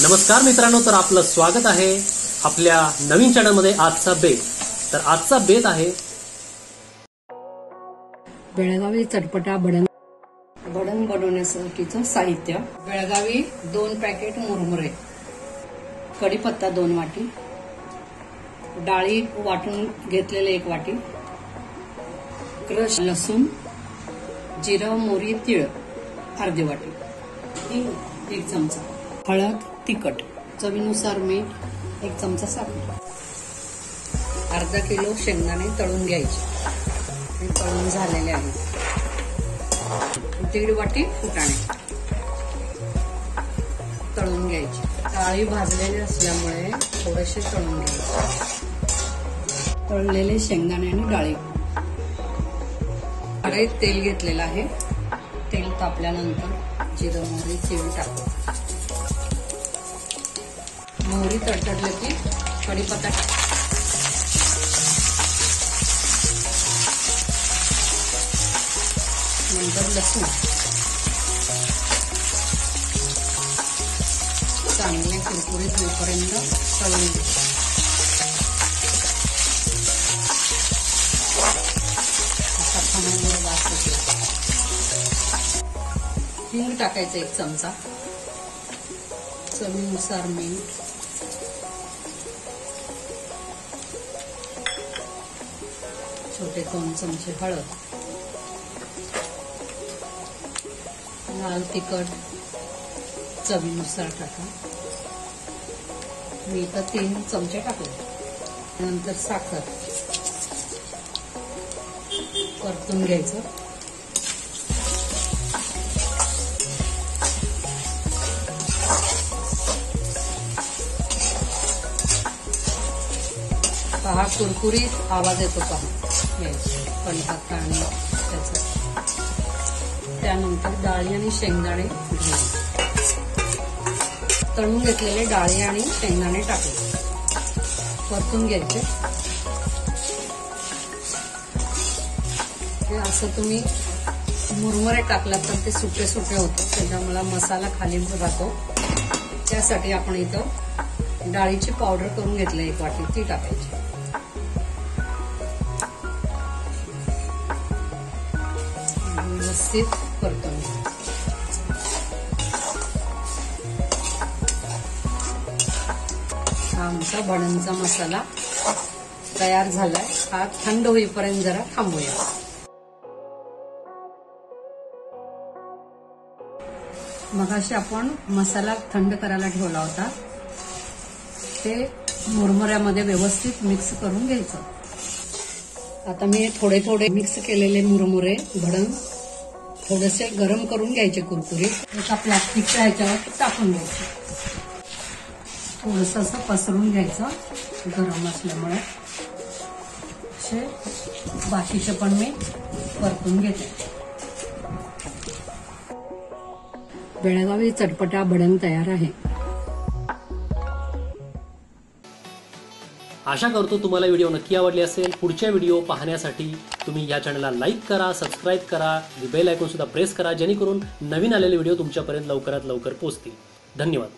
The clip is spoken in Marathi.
नमस्कार मित्रांनो, तर आपलं स्वागत आहे आपल्या नवीन चॅनलमध्ये आजचा बेत। तर आजचा बेत आहे बेळगावी चटपटा भडंग बनवण्यासाठीचं साहित्य। बेळगावी 2 पॅकेट मुरमुरे, कढीपत्ता 2 वाटी, डाळी वाटून घेतलेले 1 वाटी, क्रश लसूण, जिरं, मोहरी, तीळ अर्धी वाटी, 1 चमचा हळद, तिखट, चवीनुसार मीठ, 1 चमचा साखर, अर्धा किलो शेंगदाणे तळून घ्यायचे, हे तळून झालेले आहेत, 1.5 वाटी फुटाणे तळून घ्यायचे। डाळी भाजलेले असल्यामुळे थोडेसे तळून घ्यायचे। तळलेले शेंगदाणे आणि डाळी, कढईत तेल घेतलेलं आहे, तेल तापल्यानंतर जिरं, मोहरी, तीळ टाकू। मोहरी तडतडली की कढीपत्ता, नंतर लसूण, चांगले कुरकुरीत होईपर्यंत तळून घ्यायचे। हिंग टाकायचं 1 चमचा, चवीनुसार मीठ, छोटे 2 चमचे हळद, लाल तिखट चवीनुसार टाका, मी तर 3 चमचे टाकले, नंतर साखर परतून घ्यायचं। पहा कुरकुरीत आवाज येतो पहा कढीपत्ता आणि त्याचा। त्यानंतर डाळी आणि शेंगदाणे तळून घेतलेले डाळी आणि शेंगदाणे टाकले, परतून घ्यायचे। असं तुम्ही मुरमुरे टाकला तर ते सुटे सुटे होतात, त्याच्यामुळे मसाला खाली राहतो। त्यासाठी आपण इथं डाळीची पावडर करून घेतली 1 वाटी, ती टाकायची। व्यवस्थित परतून हा आमचा भडंगचा मसाला तयार झालाय। हा थंड होईपर्यंत जरा थांबूया। मगाशी आपण मसाला थंड करायला ठेवला होता, ते मुरमुऱ्यामध्ये व्यवस्थित मिक्स करून घ्यायचं। आता मी थोडे थोडे मिक्स केलेले मुरमुरे भडंग थोडेसे गरम करून घ्यायचे कुरकुरीत, एका प्लास्टिकच्या ह्याच्यावर टाकून घ्यायचे, थोडंसं असं पसरून घ्यायचं गरम असल्यामुळे। असे बाकीचे पण मी परतून घेते। बेळगावी चटपटा भडंग तयार आहे। आशा करतो तुम्हाला व्हिडिओ नक्की आवडली असेल। पुढच्या व्हिडिओ पाहण्यासाठी तुम्ही या चॅनलला लाईक करा, सबस्क्राईब करा, बेल आयकॉन सुद्धा प्रेस करा, जेणेकरून नवीन आलेले व्हिडिओ तुमच्यापर्यंत लवकरात लवकर पोहोचतील। धन्यवाद।